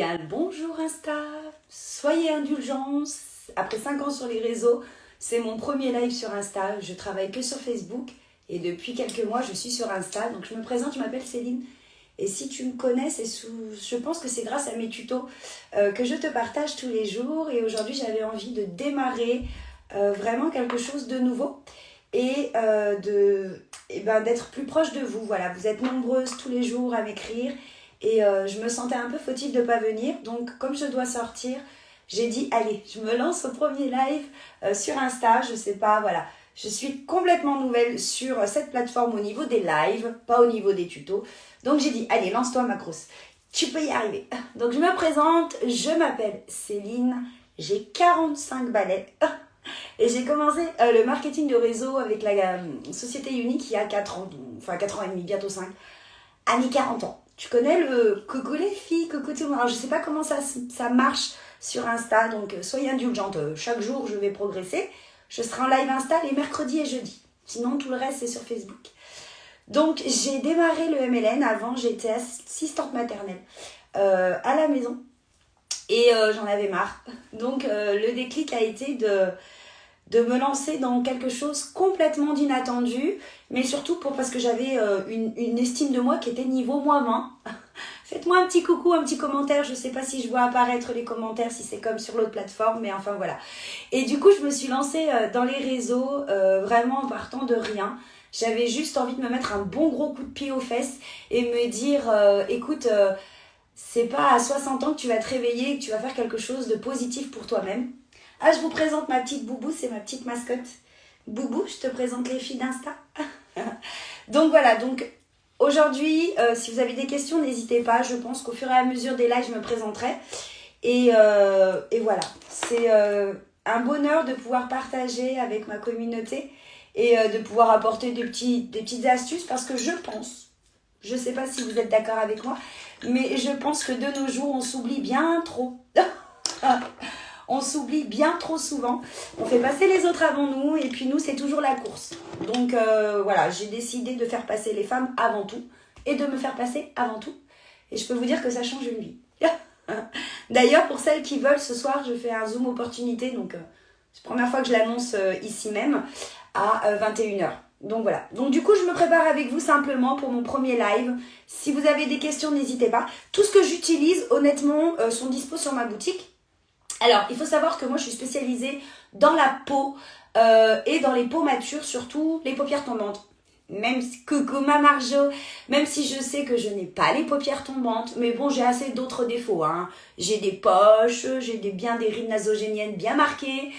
Bien, bonjour Insta, soyez indulgents. Après 5 ans sur les réseaux, c'est mon premier live sur Insta. Je travaille que sur Facebook et depuis quelques mois, je suis sur Insta. Donc je me présente, je m'appelle Céline. Et si tu me connais, je pense que c'est grâce à mes tutos que je te partage tous les jours. Et aujourd'hui, j'avais envie de démarrer vraiment quelque chose de nouveau et d'être plus proche de vous. Voilà, vous êtes nombreuses tous les jours à m'écrire. Et je me sentais un peu fautive de ne pas venir. Donc, comme je dois sortir, j'ai dit, allez, je me lance au premier live sur Insta. Je sais pas, voilà. Je suis complètement nouvelle sur cette plateforme au niveau des lives, pas au niveau des tutos. Donc, j'ai dit, allez, lance-toi ma grosse. Tu peux y arriver. Donc, je me présente. Je m'appelle Céline. J'ai 45 balais. Et j'ai commencé le marketing de réseau avec la Société Unique il y a 4 ans. Enfin, 4 ans et demi, bientôt 5. À mes 40 ans. Tu connais le coucou les filles, coucou tout le monde. Alors, je ne sais pas comment ça marche sur Insta, donc soyez indulgentes. Chaque jour, je vais progresser. Je serai en live Insta les mercredis et jeudis. Sinon, tout le reste, c'est sur Facebook. Donc, j'ai démarré le MLN. Avant, j'étais assistante maternelle à la maison. Et j'en avais marre. Donc, le déclic a été de me lancer dans quelque chose complètement d'inattendu, mais surtout parce que j'avais une estime de moi qui était niveau -20. Faites-moi un petit coucou, un petit commentaire, je sais pas si je vois apparaître les commentaires, si c'est comme sur l'autre plateforme, mais enfin voilà. Et du coup, je me suis lancée dans les réseaux, vraiment en partant de rien. J'avais juste envie de me mettre un bon gros coup de pied aux fesses et me dire, écoute, c'est pas à 60 ans que tu vas te réveiller et que tu vas faire quelque chose de positif pour toi-même. Ah, je vous présente ma petite Boubou, c'est ma petite mascotte. Boubou, je te présente les filles d'Insta. Donc voilà, donc aujourd'hui, si vous avez des questions, n'hésitez pas. Je pense qu'au fur et à mesure des lives, je me présenterai. Et voilà, c'est un bonheur de pouvoir partager avec ma communauté et de pouvoir apporter des petites astuces parce que je pense, je ne sais pas si vous êtes d'accord avec moi, mais je pense que de nos jours, on s'oublie bien trop. On s'oublie bien trop souvent. On fait passer les autres avant nous et puis nous, c'est toujours la course. Donc voilà, j'ai décidé de faire passer les femmes avant tout et de me faire passer avant tout. Et je peux vous dire que ça change une vie. D'ailleurs, pour celles qui veulent, ce soir, je fais un Zoom opportunité. Donc c'est la première fois que je l'annonce ici même à 21h. Donc voilà. Donc du coup, je me prépare avec vous simplement pour mon premier live. Si vous avez des questions, n'hésitez pas. Tout ce que j'utilise, honnêtement, sont dispo sur ma boutique. Alors, il faut savoir que moi, je suis spécialisée dans la peau et dans les peaux matures, surtout les paupières tombantes. Même si, coucou ma Marjo, même si je sais que je n'ai pas les paupières tombantes, mais bon, j'ai assez d'autres défauts. Hein. J'ai des poches, j'ai bien des rides nasogéniennes bien marquées.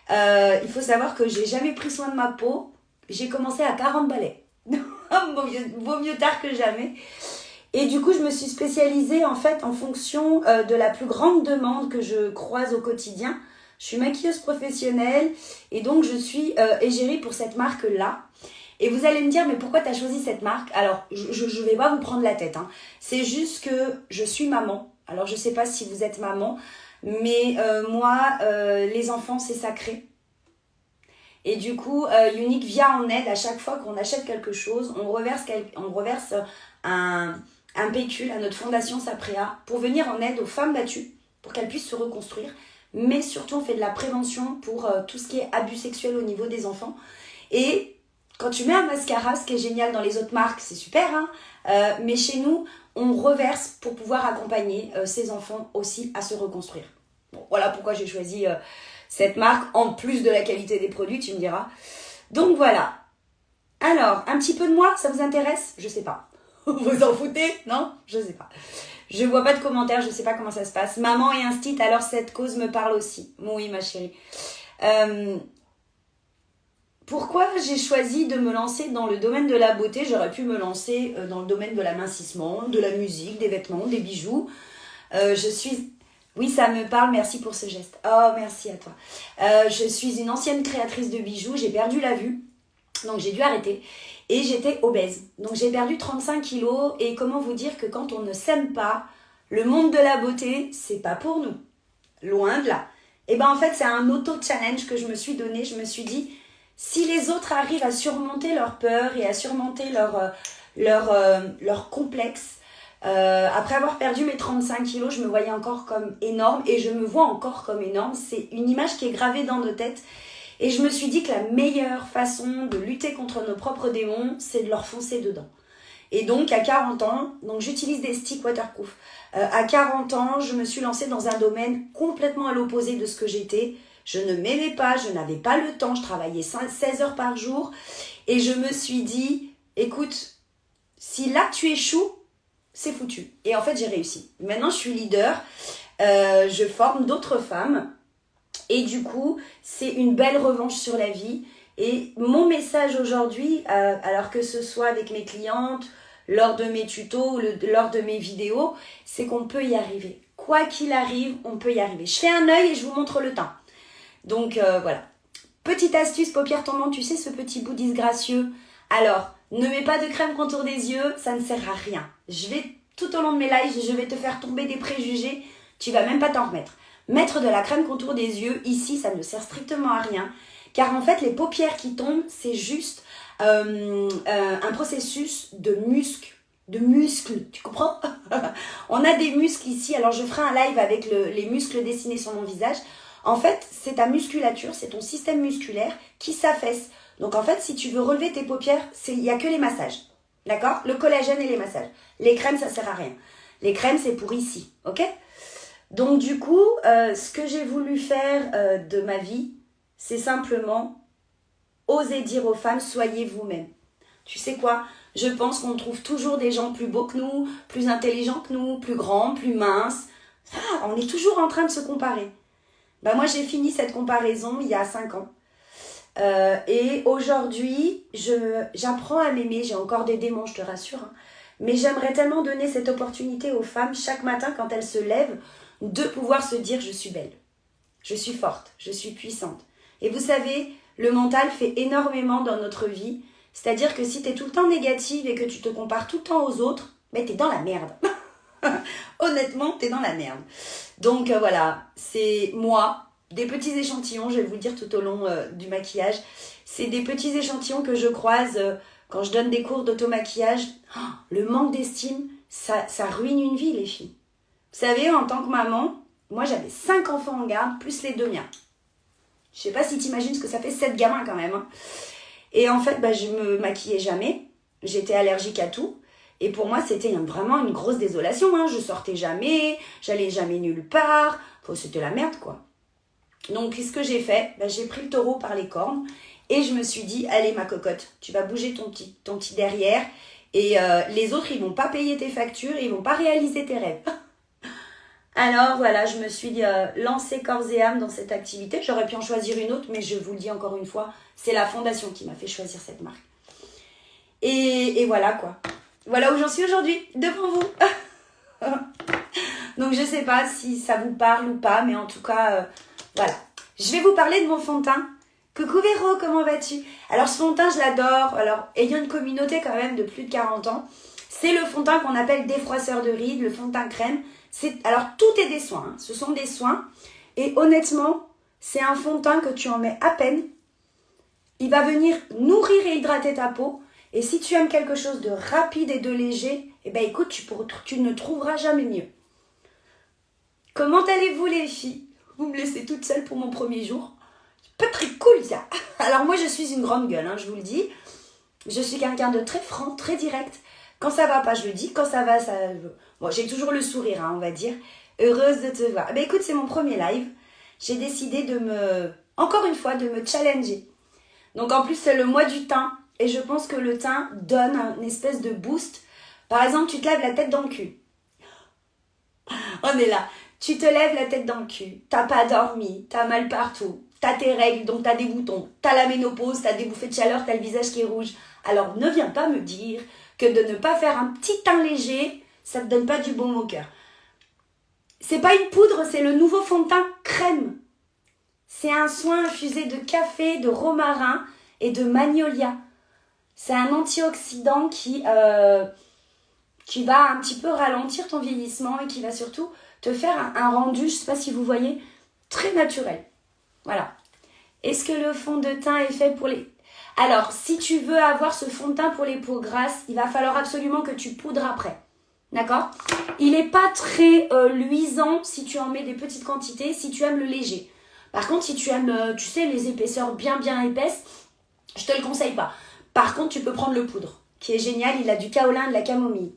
Il faut savoir que j'ai jamais pris soin de ma peau. J'ai commencé à 40 balais. Vaut mieux tard que jamais. Et du coup, je me suis spécialisée en fait en fonction de la plus grande demande que je croise au quotidien. Je suis maquilleuse professionnelle et donc je suis égérie pour cette marque-là. Et vous allez me dire, mais pourquoi tu as choisi cette marque? Alors, je vais pas vous prendre la tête. Hein. C'est juste que je suis maman. Alors, je sais pas si vous êtes maman, mais moi, les enfants, c'est sacré. Et du coup, Unique vient en aide à chaque fois qu'on achète quelque chose. On reverse un pécule à notre fondation Saprea pour venir en aide aux femmes battues, pour qu'elles puissent se reconstruire. Mais surtout, on fait de la prévention pour tout ce qui est abus sexuel au niveau des enfants. Et quand tu mets un mascara, ce qui est génial dans les autres marques, c'est super, hein, mais chez nous, on reverse pour pouvoir accompagner ces enfants aussi à se reconstruire. Bon, voilà pourquoi j'ai choisi cette marque, en plus de la qualité des produits, tu me diras. Donc voilà. Alors, un petit peu de moi, ça vous intéresse? Je sais pas. Vous en foutez? Non? Je sais pas. Je vois pas de commentaires, je sais pas comment ça se passe. Maman et instit, alors cette cause me parle aussi. Oui, ma chérie. Pourquoi j'ai choisi de me lancer dans le domaine de la beauté? J'aurais pu me lancer dans le domaine de l'amincissement, de la musique, des vêtements, des bijoux. Oui, ça me parle, merci pour ce geste. Oh, merci à toi. Je suis une ancienne créatrice de bijoux, j'ai perdu la vue, donc j'ai dû arrêter. Et j'étais obèse. Donc j'ai perdu 35 kilos. Et comment vous dire que quand on ne s'aime pas, le monde de la beauté, c'est pas pour nous. Loin de là. Et ben en fait, c'est un auto-challenge que je me suis donné. Je me suis dit, si les autres arrivent à surmonter leur peur et à surmonter leur complexe, Après avoir perdu mes 35 kilos, je me voyais encore comme énorme et je me vois encore comme énorme. C'est une image qui est gravée dans nos têtes. Et je me suis dit que la meilleure façon de lutter contre nos propres démons, c'est de leur foncer dedans. Et donc, à 40 ans, donc j'utilise des sticks waterproof. À 40 ans, je me suis lancée dans un domaine complètement à l'opposé de ce que j'étais. Je ne m'aimais pas, je n'avais pas le temps, je travaillais 16 heures par jour. Et je me suis dit, écoute, si là tu échoues, c'est foutu. Et en fait, j'ai réussi. Maintenant, je suis leader, je forme d'autres femmes. Et du coup, c'est une belle revanche sur la vie. Et mon message aujourd'hui, alors que ce soit avec mes clientes, lors de mes tutos, lors de mes vidéos, c'est qu'on peut y arriver. Quoi qu'il arrive, on peut y arriver. Je fais un œil et je vous montre le teint. Donc voilà. Petite astuce, paupières tombantes, tu sais ce petit bout disgracieux. Alors, ne mets pas de crème contour des yeux, ça ne sert à rien. Tout au long de mes lives, je vais te faire tomber des préjugés, tu vas même pas t'en remettre. Mettre de la crème contour des yeux, ici, ça ne sert strictement à rien. Car en fait, les paupières qui tombent, c'est juste un processus de muscles, tu comprends? On a des muscles ici, alors je ferai un live avec les muscles dessinés sur mon visage. En fait, c'est ta musculature, c'est ton système musculaire qui s'affaisse. Donc en fait, si tu veux relever tes paupières, il n'y a que les massages. D'accord? Le collagène et les massages. Les crèmes, ça sert à rien. Les crèmes, c'est pour ici, ok? Donc du coup, ce que j'ai voulu faire de ma vie, c'est simplement oser dire aux femmes, soyez vous-même. Tu sais quoi? Je pense qu'on trouve toujours des gens plus beaux que nous, plus intelligents que nous, plus grands, plus minces. Ah, on est toujours en train de se comparer. Bah moi, j'ai fini cette comparaison il y a 5 ans. Et aujourd'hui, j'apprends à m'aimer. J'ai encore des démons, je te rassure. Hein. Mais j'aimerais tellement donner cette opportunité aux femmes chaque matin quand elles se lèvent de pouvoir se dire je suis belle, je suis forte, je suis puissante. Et vous savez, le mental fait énormément dans notre vie. C'est-à-dire que si tu es tout le temps négative et que tu te compares tout le temps aux autres, ben tu es dans la merde. Honnêtement, tu es dans la merde. Donc voilà, c'est moi, des petits échantillons, je vais vous le dire tout au long du maquillage. C'est des petits échantillons que je croise quand je donne des cours d'automaquillage. Oh, le manque d'estime, ça ruine une vie, les filles. Vous savez, en tant que maman, moi j'avais 5 enfants en garde, plus les 2 miens. Je sais pas si t'imagines ce que ça fait, 7 gamins quand même. Hein. Et en fait, je me maquillais jamais. J'étais allergique à tout. Et pour moi, c'était vraiment une grosse désolation. Hein. Je sortais jamais, j'allais jamais nulle part. C'était la merde, quoi. Donc, ce que j'ai fait, j'ai pris le taureau par les cornes. Et je me suis dit, allez ma cocotte, tu vas bouger ton petit derrière. Et les autres, ils vont pas payer tes factures, ils vont pas réaliser tes rêves. Alors voilà, je me suis lancée corps et âme dans cette activité. J'aurais pu en choisir une autre, mais je vous le dis encore une fois, c'est la fondation qui m'a fait choisir cette marque. Et voilà quoi. Voilà où j'en suis aujourd'hui, devant vous. Donc je sais pas si ça vous parle ou pas, mais en tout cas, voilà. Je vais vous parler de mon fond de teint. Coucou Véro, comment vas-tu? Alors ce fond de teint, je l'adore. Alors, ayant une communauté quand même de plus de 40 ans, c'est le fond de teint qu'on appelle défroisseur de rides, le fond de teint crème. Alors, tout est des soins. Hein. Ce sont des soins. Et honnêtement, c'est un fond de teint que tu en mets à peine. Il va venir nourrir et hydrater ta peau. Et si tu aimes quelque chose de rapide et de léger, eh ben écoute, tu ne trouveras jamais mieux. Comment allez-vous les filles? Vous me laissez toute seule pour mon premier jour. Pas très cool ça. Alors moi, je suis une grande gueule, hein, je vous le dis. Je suis quelqu'un de très franc, très direct. Quand ça va pas, je le dis. Quand ça va, ça... Bon, j'ai toujours le sourire, hein, on va dire. Heureuse de te voir. Eh ben, écoute, c'est mon premier live. J'ai décidé encore une fois, de me challenger. Donc, en plus, c'est le mois du teint. Et je pense que le teint donne une espèce de boost. Par exemple, tu te lèves la tête dans le cul. On est là. Tu te lèves la tête dans le cul. T'as pas dormi. T'as mal partout. T'as tes règles, donc t'as des boutons. T'as la ménopause, t'as des bouffées de chaleur, t'as le visage qui est rouge. Alors, ne viens pas me dire que de ne pas faire un petit teint léger, ça te donne pas du baume au cœur. C'est pas une poudre, c'est le nouveau fond de teint crème. C'est un soin infusé de café, de romarin et de magnolia. C'est un antioxydant qui va un petit peu ralentir ton vieillissement et qui va surtout te faire un rendu, je sais pas si vous voyez, très naturel. Voilà. Est-ce que le fond de teint est fait pour les... Alors, si tu veux avoir ce fond de teint pour les peaux grasses, il va falloir absolument que tu poudres après. D'accord? Il n'est pas très luisant si tu en mets des petites quantités, si tu aimes le léger. Par contre, si tu aimes, tu sais, les épaisseurs bien épaisses, je te le conseille pas. Par contre, tu peux prendre le poudre, qui est génial. Il a du kaolin, de la camomille.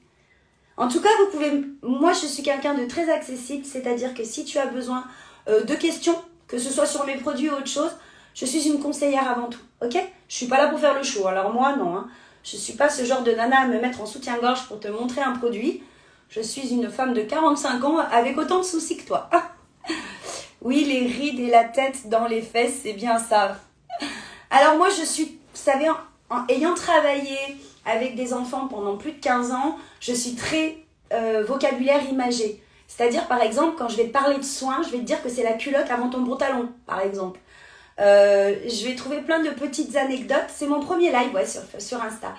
En tout cas, vous pouvez... Moi, je suis quelqu'un de très accessible, c'est-à-dire que si tu as besoin de questions, que ce soit sur mes produits ou autre chose, je suis une conseillère avant tout, ok? Je suis pas là pour faire le show, alors moi, non. Hein. Je suis pas ce genre de nana à me mettre en soutien-gorge pour te montrer un produit. Je suis une femme de 45 ans avec autant de soucis que toi. Ah. Oui, les rides et la tête dans les fesses, c'est bien ça. Alors moi, je suis, vous savez, ayant travaillé avec des enfants pendant plus de 15 ans, je suis très vocabulaire imagé. C'est-à-dire, par exemple, quand je vais te parler de soins, je vais te dire que c'est la culotte avant ton pantalon, par exemple. Je vais trouver plein de petites anecdotes. C'est mon premier live sur Insta.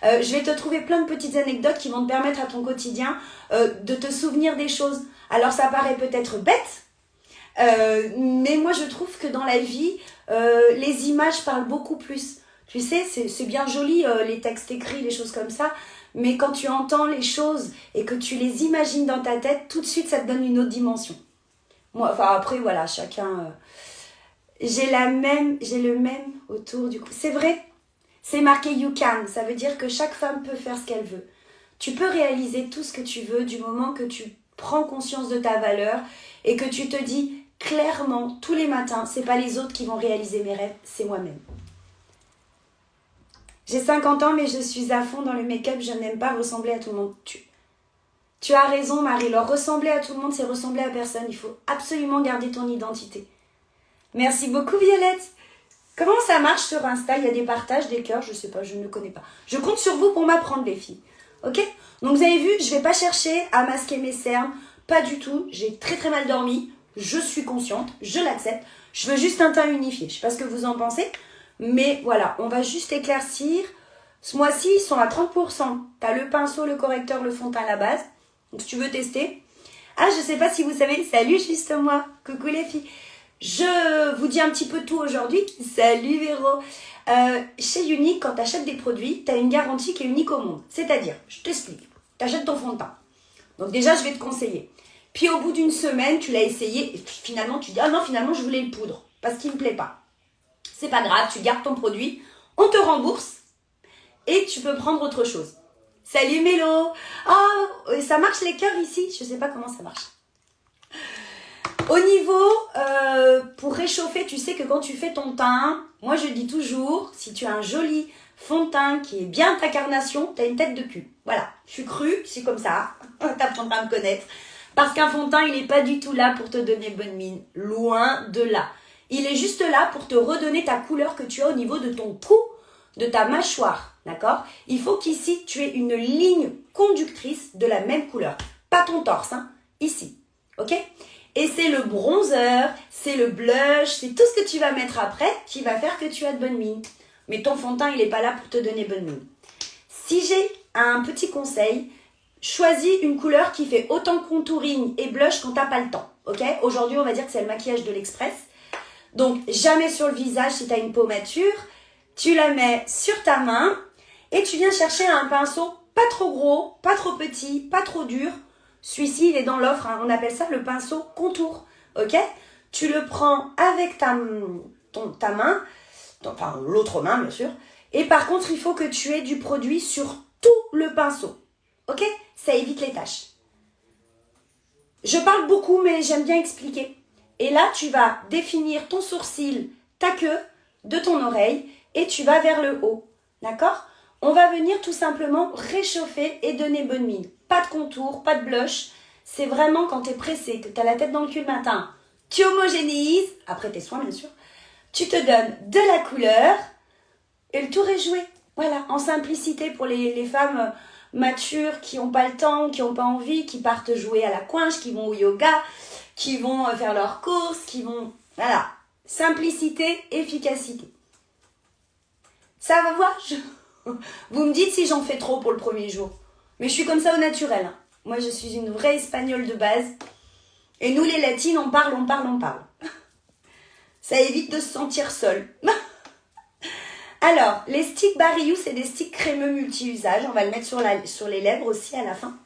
Je vais te trouver plein de petites anecdotes qui vont te permettre à ton quotidien de te souvenir des choses. Alors, ça paraît peut-être bête, mais moi, je trouve que dans la vie, les images parlent beaucoup plus. Tu sais, c'est bien joli, les textes écrits, les choses comme ça. Mais quand tu entends les choses et que tu les imagines dans ta tête, tout de suite, ça te donne une autre dimension. Moi, enfin, après, voilà, chacun... J'ai le même autour du cou. C'est vrai, c'est marqué You Can. Ça veut dire que chaque femme peut faire ce qu'elle veut. Tu peux réaliser tout ce que tu veux du moment que tu prends conscience de ta valeur et que tu te dis clairement tous les matins, c'est pas les autres qui vont réaliser mes rêves, c'est moi-même. J'ai 50 ans mais je suis à fond dans le make-up, je n'aime pas ressembler à tout le monde. Tu as raison Marie-Laure, ressembler à tout le monde c'est ressembler à personne. Il faut absolument garder ton identité. Merci beaucoup Violette. Comment ça marche sur Insta? Il y a des partages, des cœurs, je sais pas, je ne connais pas. Je compte sur vous pour m'apprendre les filles. Ok? Donc vous avez vu, je vais pas chercher à masquer mes cernes, pas du tout. J'ai très mal dormi, je suis consciente, je l'accepte. Je veux juste un teint unifié. Je sais pas ce que vous en pensez, mais voilà, on va juste éclaircir. Ce mois-ci, ils sont à 30%. T'as le pinceau, le correcteur, le fond de teint à la base. Donc si tu veux tester. Ah, je sais pas si vous savez, salut juste moi. Coucou les filles. Je vous dis un petit peu tout aujourd'hui. Salut Véro. Chez Unique, quand tu achètes des produits, tu as une garantie qui est unique au monde. C'est-à-dire, je t'explique, tu achètes ton fond de teint. Donc déjà, je vais te conseiller. Puis au bout d'une semaine, tu l'as essayé et puis finalement, tu dis « Ah non, finalement, je voulais le poudre parce qu'il ne me plaît pas. » C'est pas grave, tu gardes ton produit, on te rembourse et tu peux prendre autre chose. Salut Mélo. Oh, ça marche les cœurs ici? Je sais pas comment ça marche. Au niveau, pour réchauffer, tu sais que quand tu fais ton teint, moi je dis toujours, si tu as un joli fond de teint qui est bien ta carnation, tu as une tête de cul. Voilà, je suis crue, c'est comme ça, t'apprendras à me connaître. Parce qu'un fond de teint, il n'est pas du tout là pour te donner bonne mine, loin de là. Il est juste là pour te redonner ta couleur que tu as au niveau de ton cou, de ta mâchoire, d'accord? Il faut qu'ici, tu aies une ligne conductrice de la même couleur. Pas ton torse, hein, ici, ok? Et c'est le bronzer, c'est le blush, c'est tout ce que tu vas mettre après qui va faire que tu as de bonnes mines. Mais ton fond de teint, il n'est pas là pour te donner bonne mine. Si j'ai un petit conseil, choisis une couleur qui fait autant contouring et blush quand tu n'as pas le temps. Ok? Aujourd'hui, on va dire que c'est le maquillage de l'Express. Donc, jamais sur le visage si tu as une peau mature. Tu la mets sur ta main et tu viens chercher un pinceau pas trop gros, pas trop petit, pas trop dur. Celui-ci, il est dans l'offre, hein. On appelle ça le pinceau contour, ok? Tu le prends avec ta main, enfin l'autre main bien sûr, et par contre, il faut que tu aies du produit sur tout le pinceau, ok? Ça évite les taches. Je parle beaucoup, mais j'aime bien expliquer. Et là, tu vas définir ton sourcil, ta queue, de ton oreille, et tu vas vers le haut, d'accord? On va venir tout simplement réchauffer et donner bonne mine. Pas de contour, pas de blush. C'est vraiment quand tu es pressé, que tu as la tête dans le cul le matin. Tu homogénéises, après tes soins bien sûr. Tu te donnes de la couleur et le tour est joué. Voilà, en simplicité pour les femmes matures qui n'ont pas le temps, qui n'ont pas envie, qui partent jouer à la coinche, qui vont au yoga, qui vont faire leurs courses, qui vont... Voilà, simplicité, efficacité. Ça va voir Vous me dites si j'en fais trop pour le premier jour. Mais je suis comme ça au naturel. Hein. Moi, je suis une vraie espagnole de base. Et nous, les latines, on parle. Ça évite de se sentir seule. Alors, les sticks Barry You, c'est des sticks crémeux multi-usage. On va le mettre sur les lèvres aussi à la fin.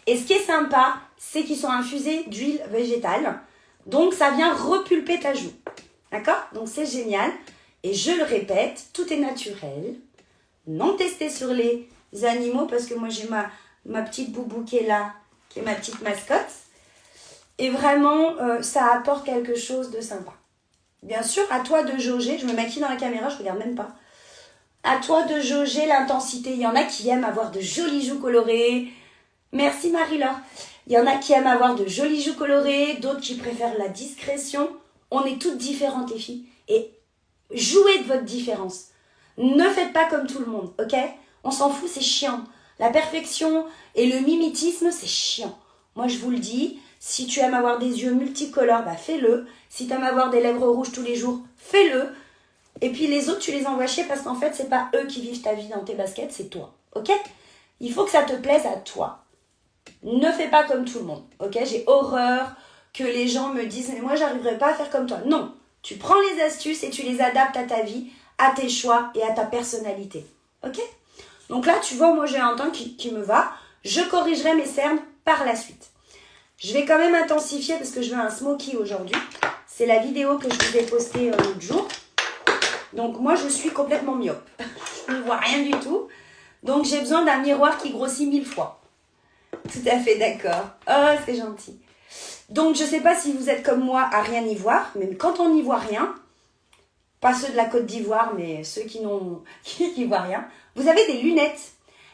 Et ce qui est sympa, c'est qu'ils sont infusés d'huile végétale. Donc, ça vient repulper ta joue. D'accord? Donc, c'est génial. Et je le répète, tout est naturel. Non testé sur les animaux, parce que moi, j'ai ma petite boubou qui est là, qui est ma petite mascotte. Et vraiment, ça apporte quelque chose de sympa. Bien sûr, à toi de jauger. Je me maquille dans la caméra, je regarde même pas. À toi de jauger l'intensité. Il y en a qui aiment avoir de jolies joues colorées. Merci Marie-Laure. Il y en a qui aiment avoir de jolies joues colorées, d'autres qui préfèrent la discrétion. On est toutes différentes les filles. Et jouez de votre différence. Ne faites pas comme tout le monde, ok? On s'en fout, c'est chiant. La perfection et le mimétisme, c'est chiant. Moi, je vous le dis, si tu aimes avoir des yeux multicolores, bah fais-le. Si tu aimes avoir des lèvres rouges tous les jours, fais-le. Et puis les autres, tu les envoies chier parce qu'en fait, c'est pas eux qui vivent ta vie dans tes baskets, c'est toi, ok? Il faut que ça te plaise à toi. Ne fais pas comme tout le monde, ok? J'ai horreur que les gens me disent « mais moi, j'arriverai pas à faire comme toi ». Non, tu prends les astuces et tu les adaptes à ta vie, à tes choix et à ta personnalité, ok? Donc là, tu vois, moi, j'ai un teint qui me va. Je corrigerai mes cernes par la suite. Je vais quand même intensifier parce que je veux un smoky aujourd'hui. C'est la vidéo que je vous ai postée l'autre jour. Donc moi, je suis complètement myope. Je ne vois rien du tout. Donc j'ai besoin d'un miroir qui grossit 1000 fois. Tout à fait d'accord. Oh, c'est gentil. Donc je ne sais pas si vous êtes comme moi à rien y voir. Mais quand on n'y voit rien, pas ceux de la Côte d'Ivoire, mais ceux qui voient rien, vous avez des lunettes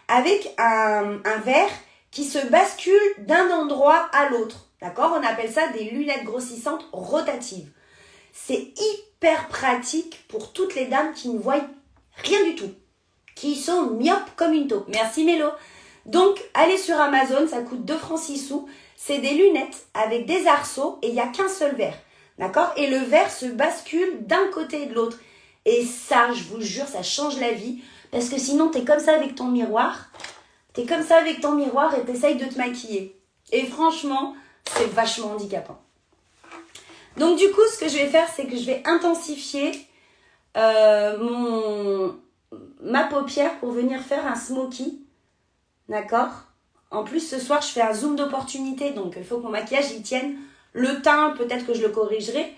avec un verre qui se bascule d'un endroit à l'autre. D'accord? On appelle ça des lunettes grossissantes rotatives. C'est hyper pratique pour toutes les dames qui ne voient rien du tout, qui sont myopes comme une taupe. Merci Mélo. Donc, allez sur Amazon, ça coûte 2 francs 6 sous. C'est des lunettes avec des arceaux et il n'y a qu'un seul verre. D'accord? Et le verre se bascule d'un côté et de l'autre. Et ça, je vous jure, ça change la vie. Parce que sinon, tu es comme ça avec ton miroir. Tu es comme ça avec ton miroir et tu essayes de te maquiller. Et franchement, c'est vachement handicapant. Donc du coup, ce que je vais faire, c'est que je vais intensifier ma paupière pour venir faire un smoky. D'accord? En plus, ce soir, je fais un zoom d'opportunité. Donc, il faut que mon maquillage y tienne. Le teint, peut-être que je le corrigerai.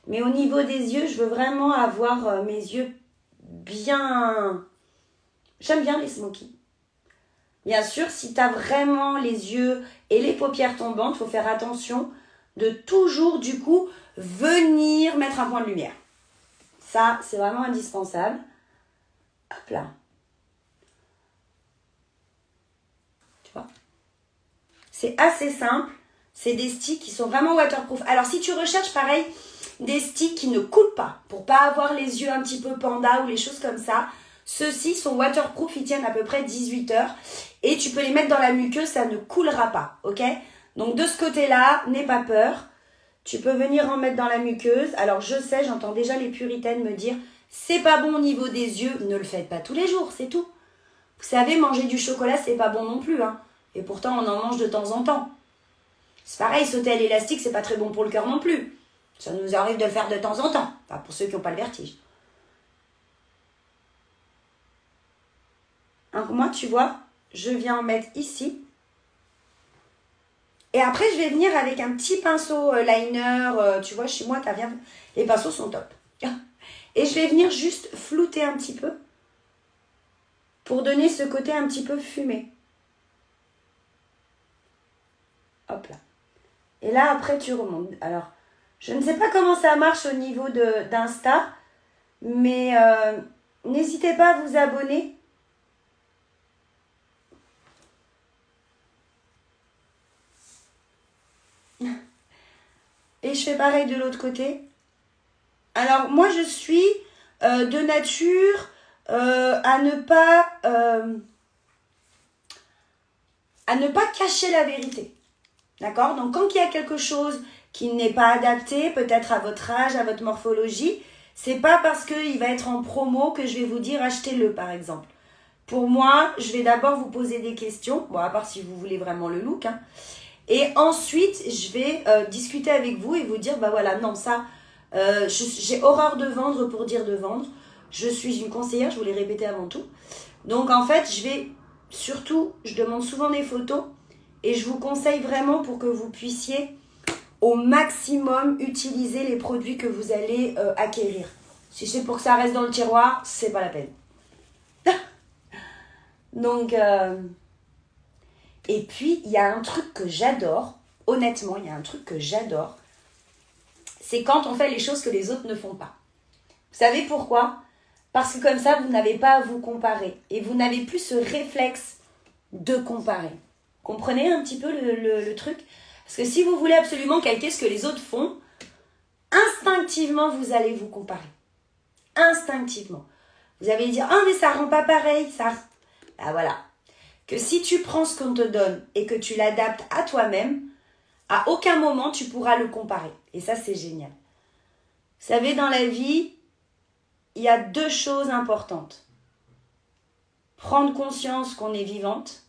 Mais au niveau des yeux, je veux vraiment avoir mes yeux bien... J'aime bien les smokies. Bien sûr, si tu as vraiment les yeux et les paupières tombantes, il faut faire attention de toujours, du coup, venir mettre un point de lumière. Ça, c'est vraiment indispensable. Hop là. Tu vois? C'est assez simple. C'est des sticks qui sont vraiment waterproof. Alors, si tu recherches, pareil, des sticks qui ne coulent pas, pour pas avoir les yeux un petit peu panda ou les choses comme ça, ceux-ci sont waterproof, ils tiennent à peu près 18 heures. Et tu peux les mettre dans la muqueuse, ça ne coulera pas, ok? Donc, de ce côté-là, n'aie pas peur. Tu peux venir en mettre dans la muqueuse. Alors, je sais, j'entends déjà les puritaines me dire « c'est pas bon au niveau des yeux ». Ne le faites pas tous les jours, c'est tout. Vous savez, manger du chocolat, c'est pas bon non plus, hein. Et pourtant, on en mange de temps en temps. C'est pareil, sauter à l'élastique, c'est pas très bon pour le cœur non plus. Ça nous arrive de le faire de temps en temps. Enfin, pour ceux qui n'ont pas le vertige. Donc moi, tu vois, je viens en mettre ici. Et après, je vais venir avec un petit pinceau liner. Tu vois, chez moi, les pinceaux sont top. Et je vais venir juste flouter un petit peu pour donner ce côté un petit peu fumé. Hop là. Et là, après, tu remontes. Alors, je ne sais pas comment ça marche au niveau d'Insta, mais n'hésitez pas à vous abonner. Et je fais pareil de l'autre côté. Alors, moi, je suis de nature à ne pas cacher la vérité. D'accord? Donc, quand il y a quelque chose qui n'est pas adapté, peut-être à votre âge, à votre morphologie, c'est pas parce qu'il va être en promo que je vais vous dire achetez-le, par exemple. Pour moi, je vais d'abord vous poser des questions, bon, à part si vous voulez vraiment le look, hein. Et ensuite, je vais discuter avec vous et vous dire, bah voilà, non, ça, j'ai horreur de vendre pour dire de vendre. Je suis une conseillère, je vous l'ai répété avant tout. Donc, en fait, je demande souvent des photos Et je vous conseille vraiment pour que vous puissiez au maximum utiliser les produits que vous allez acquérir. Si c'est pour que ça reste dans le tiroir, c'est pas la peine. Donc, et puis, il y a un truc que j'adore, honnêtement, il y a un truc que j'adore, c'est quand on fait les choses que les autres ne font pas. Vous savez pourquoi? Parce que comme ça, vous n'avez pas à vous comparer. Et vous n'avez plus ce réflexe de comparer. Comprenez un petit peu le truc? Parce que si vous voulez absolument calquer ce que les autres font, instinctivement, vous allez vous comparer. Instinctivement. Vous allez dire, ah mais ça rend pas pareil, ça. Ben voilà. Que si tu prends ce qu'on te donne et que tu l'adaptes à toi-même, à aucun moment tu pourras le comparer. Et ça, c'est génial. Vous savez, dans la vie, il y a 2 choses importantes. Prendre conscience qu'on est vivante,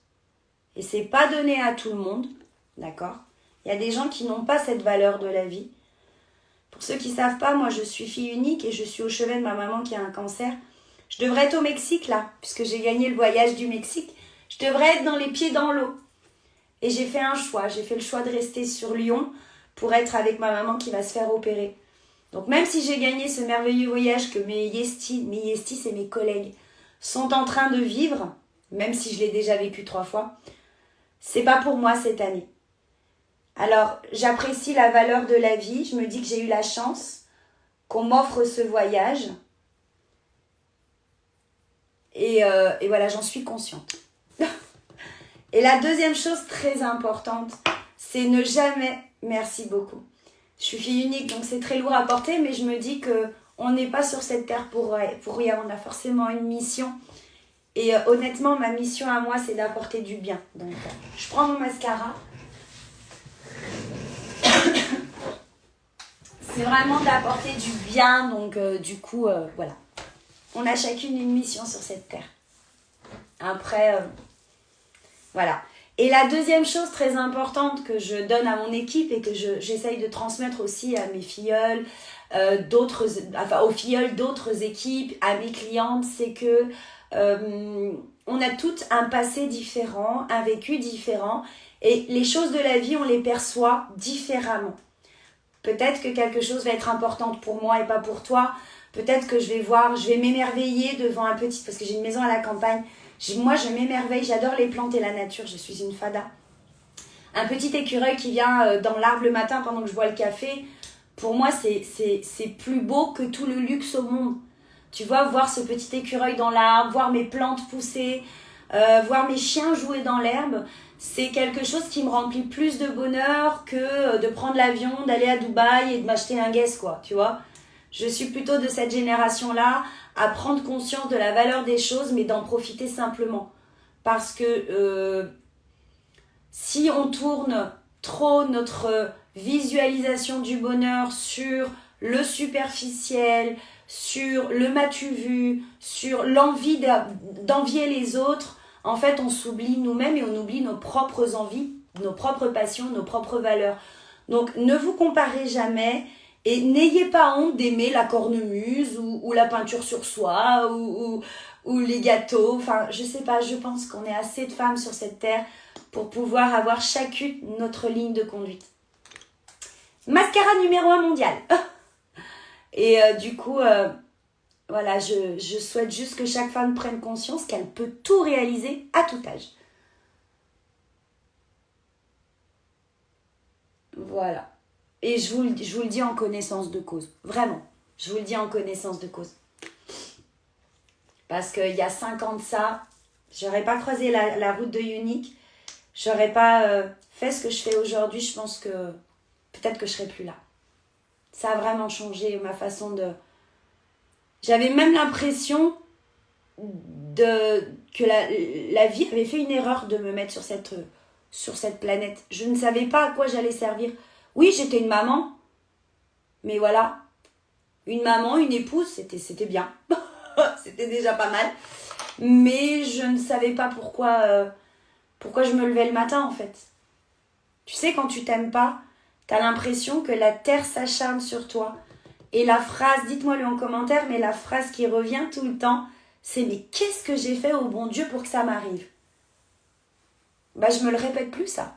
et c'est pas donné à tout le monde, d'accord? Il y a des gens qui n'ont pas cette valeur de la vie. Pour ceux qui ne savent pas, moi je suis fille unique et je suis au chevet de ma maman qui a un cancer. Je devrais être au Mexique là, puisque j'ai gagné le voyage du Mexique. Je devrais être dans les pieds dans l'eau. Et j'ai fait un choix. J'ai fait le choix de rester sur Lyon pour être avec ma maman qui va se faire opérer. Donc même si j'ai gagné ce merveilleux voyage que mes yestis et mes collègues sont en train de vivre, même si je l'ai déjà vécu 3 fois, c'est pas pour moi cette année. Alors, j'apprécie la valeur de la vie. Je me dis que j'ai eu la chance qu'on m'offre ce voyage. Et voilà, j'en suis consciente. Et la deuxième chose très importante, c'est ne jamais... Merci beaucoup. Je suis fille unique, donc c'est très lourd à porter, mais je me dis qu'on n'est pas sur cette terre pour rien. On a forcément une mission. Et honnêtement, ma mission à moi, c'est d'apporter du bien. Donc, je prends mon mascara. C'est vraiment d'apporter du bien, donc du coup, voilà. On a chacune une mission sur cette terre. Après, voilà. Et la deuxième chose très importante que je donne à mon équipe et que j'essaye de transmettre aussi à mes filleuls, aux filleuls d'autres équipes, à mes clientes, c'est que on a toutes un passé différent, un vécu différent, et les choses de la vie, on les perçoit différemment. Peut-être que quelque chose va être important pour moi et pas pour toi. Peut-être que je vais m'émerveiller devant un petit... Parce que j'ai une maison à la campagne. Moi, je m'émerveille. J'adore les plantes et la nature. Je suis une fada. Un petit écureuil qui vient dans l'arbre le matin pendant que je bois le café. Pour moi, c'est plus beau que tout le luxe au monde. Tu vois, voir ce petit écureuil dans l'arbre, voir mes plantes pousser, voir mes chiens jouer dans l'herbe, c'est quelque chose qui me remplit plus de bonheur que de prendre l'avion, d'aller à Dubaï et de m'acheter un Guess, quoi, tu vois. Je suis plutôt de cette génération-là à prendre conscience de la valeur des choses, mais d'en profiter simplement. Parce que si on tourne trop notre visualisation du bonheur sur le superficiel, sur le m'as-tu vu, sur l'envie d'envier les autres, en fait, on s'oublie nous-mêmes et on oublie nos propres envies, nos propres passions, nos propres valeurs. Donc, ne vous comparez jamais et n'ayez pas honte d'aimer la cornemuse ou la peinture sur soie ou les gâteaux. Enfin, je sais pas, je pense qu'on est assez de femmes sur cette terre pour pouvoir avoir chacune notre ligne de conduite. Mascara numéro 1 mondial. Et du coup... Voilà, je souhaite juste que chaque femme prenne conscience qu'elle peut tout réaliser à tout âge. Voilà. Et je vous le dis en connaissance de cause. Vraiment. Je vous le dis en connaissance de cause. Parce qu'il y a 5 ans de ça, j'aurais pas croisé la route de Unique. J'aurais pas fait ce que je fais aujourd'hui. Je pense que peut-être que je serais plus là. Ça a vraiment changé ma façon de... J'avais même l'impression que la vie avait fait une erreur de me mettre sur cette planète. Je ne savais pas à quoi j'allais servir. Oui, j'étais une maman, mais voilà. Une maman, une épouse, c'était bien. C'était déjà pas mal. Mais je ne savais pas pourquoi je me levais le matin, en fait. Tu sais, quand tu t'aimes pas, t'as l'impression que la terre s'acharne sur toi. Et la phrase, dites-moi-le en commentaire, mais la phrase qui revient tout le temps, c'est « Mais qu'est-ce que j'ai fait au bon Dieu pour que ça m'arrive ?» Bah, je me le répète plus, ça.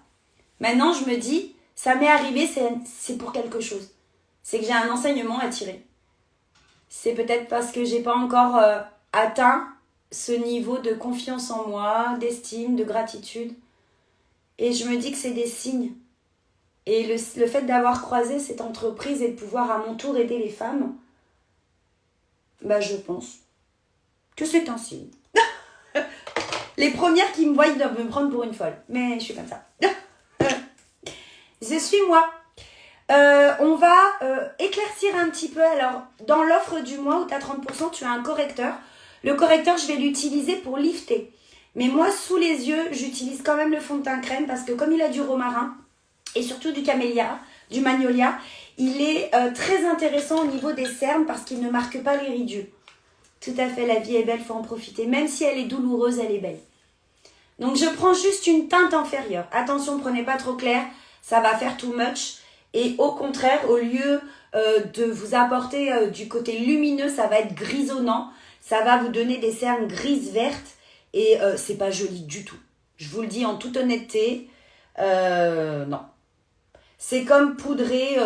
Maintenant, je me dis, ça m'est arrivé, c'est pour quelque chose. C'est que j'ai un enseignement à tirer. C'est peut-être parce que j'ai pas encore atteint ce niveau de confiance en moi, d'estime, de gratitude. Et je me dis que c'est des signes. Et le fait d'avoir croisé cette entreprise et de pouvoir à mon tour aider les femmes, bah je pense que c'est un signe. Les premières qui me voient doivent me prendre pour une folle. Mais je suis comme ça. Je suis moi. On va éclaircir un petit peu. Alors, dans l'offre du mois où tu as 30%, tu as un correcteur. Le correcteur, je vais l'utiliser pour lifter. Mais moi, sous les yeux, j'utilise quand même le fond de teint crème parce que comme il a du romarin et surtout du camélia, du magnolia, il est très intéressant au niveau des cernes parce qu'il ne marque pas les ridules. Tout à fait, la vie est belle, il faut en profiter. Même si elle est douloureuse, elle est belle. Donc, je prends juste une teinte inférieure. Attention, prenez pas trop clair, ça va faire too much. Et au contraire, au lieu de vous apporter du côté lumineux, ça va être grisonnant. Ça va vous donner des cernes grises-vertes. Et c'est pas joli du tout. Je vous le dis en toute honnêteté. Non. C'est comme poudrer.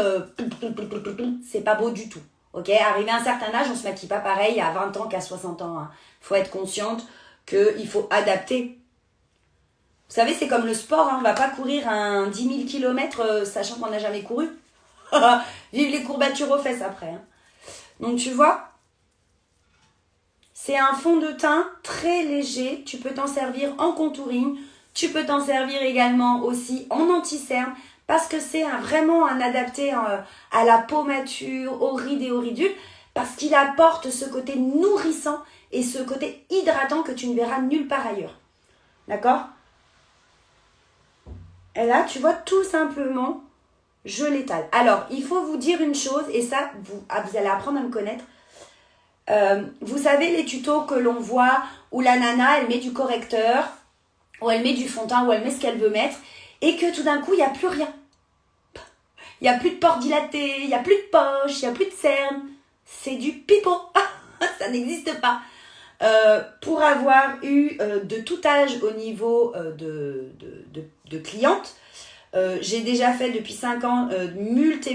C'est pas beau du tout. Ok, arrivé à un certain âge, on se maquille pas pareil à 20 ans qu'à 60 ans. Hein. Faut être consciente qu'il faut adapter. Vous savez, c'est comme le sport, hein. On va pas courir un 10 000 km sachant qu'on n'a jamais couru. Vive les courbatures aux fesses après. Hein. Donc tu vois, c'est un fond de teint très léger. Tu peux t'en servir en contouring. Tu peux t'en servir également aussi en anti-cerne. Parce que c'est vraiment un adapté à la peau mature, aux rides et aux ridules. Parce qu'il apporte ce côté nourrissant et ce côté hydratant que tu ne verras nulle part ailleurs. D'accord ? Et là, tu vois, tout simplement, je l'étale. Alors, il faut vous dire une chose, et ça, vous allez apprendre à me connaître. Vous savez les tutos que l'on voit où la nana, elle met du correcteur, où elle met du fond de teint, où elle met ce qu'elle veut mettre, et que tout d'un coup, il n'y a plus rien. Il n'y a plus de pores dilatés, il n'y a plus de poche, il n'y a plus de cernes. C'est du pipeau. Ça n'existe pas. Pour avoir eu de tout âge au niveau de clientes, j'ai déjà fait depuis 5 ans multes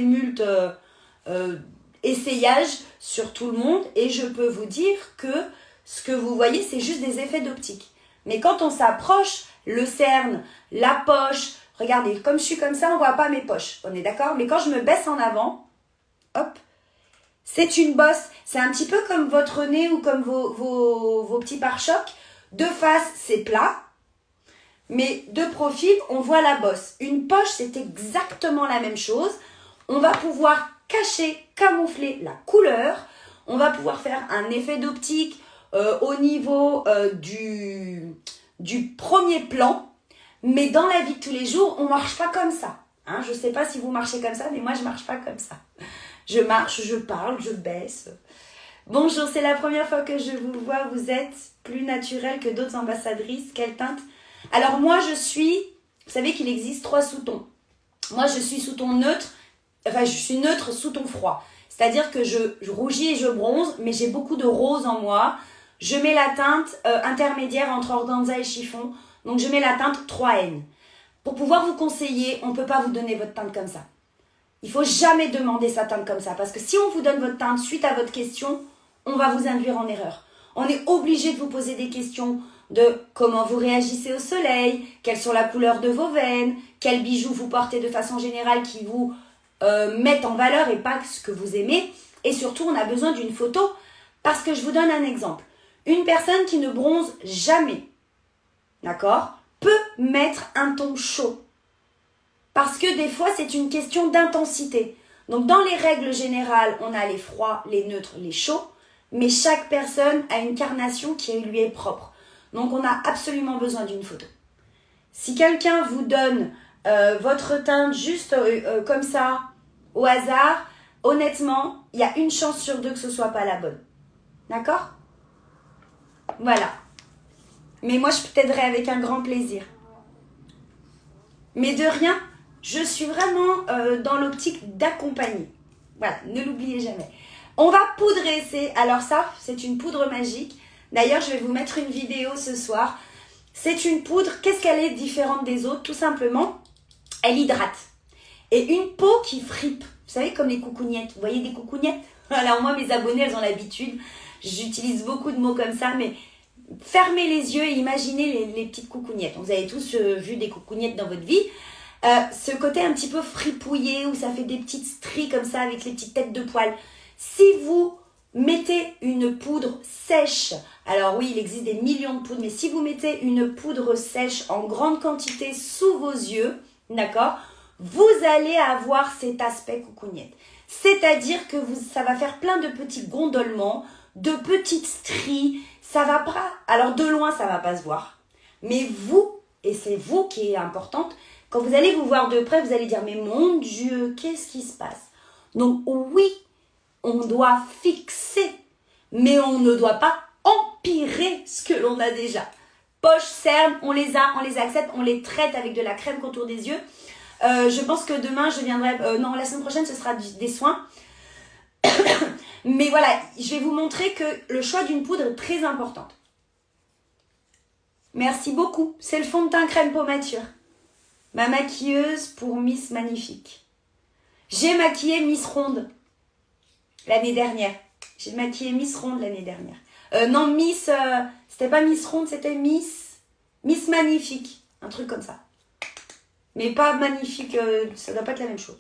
essayages sur tout le monde et je peux vous dire que ce que vous voyez, c'est juste des effets d'optique. Mais quand on s'approche, le cerne, la poche, regardez, comme je suis comme ça, on ne voit pas mes poches, on est d'accord? Mais quand je me baisse en avant, hop, c'est une bosse. C'est un petit peu comme votre nez ou comme vos petits pare-chocs. De face, c'est plat. Mais de profil, on voit la bosse. Une poche, c'est exactement la même chose. On va pouvoir cacher, camoufler la couleur. On va pouvoir faire un effet d'optique au niveau du premier plan. Mais dans la vie de tous les jours, on ne marche pas comme ça. Hein, je ne sais pas si vous marchez comme ça, mais moi, je ne marche pas comme ça. Je marche, je parle, je baisse. Bonjour, c'est la première fois que je vous vois. Vous êtes plus naturelle que d'autres ambassadrices. Quelle teinte? Alors moi, je suis... Vous savez qu'il existe 3 sous-tons. Moi, je suis sous ton neutre. Enfin, je suis neutre sous ton froid. C'est-à-dire que je rougis et je bronze, mais j'ai beaucoup de rose en moi. Je mets la teinte intermédiaire entre organza et chiffon. Donc, je mets la teinte 3N. Pour pouvoir vous conseiller, on ne peut pas vous donner votre teinte comme ça. Il ne faut jamais demander sa teinte comme ça. Parce que si on vous donne votre teinte suite à votre question, on va vous induire en erreur. On est obligé de vous poser des questions de comment vous réagissez au soleil, quelles sont la couleur de vos veines, quels bijoux vous portez de façon générale qui vous mettent en valeur et pas ce que vous aimez. Et surtout, on a besoin d'une photo parce que je vous donne un exemple. Une personne qui ne bronze jamais, d'accord, peut mettre un ton chaud. Parce que des fois, c'est une question d'intensité. Donc, dans les règles générales, on a les froids, les neutres, les chauds. Mais chaque personne a une carnation qui lui est propre. Donc, on a absolument besoin d'une photo. Si quelqu'un vous donne votre teinte juste comme ça, au hasard, honnêtement, il y a une chance sur 2 que ce ne soit pas la bonne. D'accord? Voilà. Mais moi, je t'aiderai avec un grand plaisir. Mais de rien, je suis vraiment dans l'optique d'accompagner. Voilà, ne l'oubliez jamais. On va poudrer. Alors ça, c'est une poudre magique. D'ailleurs, je vais vous mettre une vidéo ce soir. C'est une poudre. Qu'est-ce qu'elle est différente des autres? Tout simplement, elle hydrate. Et une peau qui fripe, vous savez, comme les coucougnettes. Vous voyez des coucougnettes? Alors moi, mes abonnés, elles ont l'habitude. J'utilise beaucoup de mots comme ça, mais fermez les yeux et imaginez les petites coucougnettes. Vous avez tous vu des coucougnettes dans votre vie. Ce côté un petit peu fripouillé, où ça fait des petites stries comme ça, avec les petites têtes de poils. Si vous mettez une poudre sèche, alors oui, il existe des millions de poudres, mais si vous mettez une poudre sèche en grande quantité sous vos yeux, d'accord, vous allez avoir cet aspect coucougnette. C'est-à-dire que ça va faire plein de petits gondolements, de petites stries, ça va pas, alors de loin ça va pas se voir, mais vous, et c'est vous qui est importante, quand vous allez vous voir de près, vous allez dire, mais mon Dieu, qu'est-ce qui se passe? Donc oui, on doit fixer, mais on ne doit pas empirer ce que l'on a déjà. Poches, cernes, on les accepte, on les traite avec de la crème contour des yeux. Je pense que demain, je viendrai, non, la semaine prochaine, ce sera des soins. Mais voilà, je vais vous montrer que le choix d'une poudre est très importante. Merci beaucoup. C'est le fond de teint crème pommature. Ma maquilleuse pour Miss Magnifique. J'ai maquillé Miss Ronde l'année dernière. J'ai maquillé Miss Ronde l'année dernière. Non, Miss... c'était pas Miss Ronde, c'était Miss Magnifique. Un truc comme ça. Mais pas magnifique, ça doit pas être la même chose.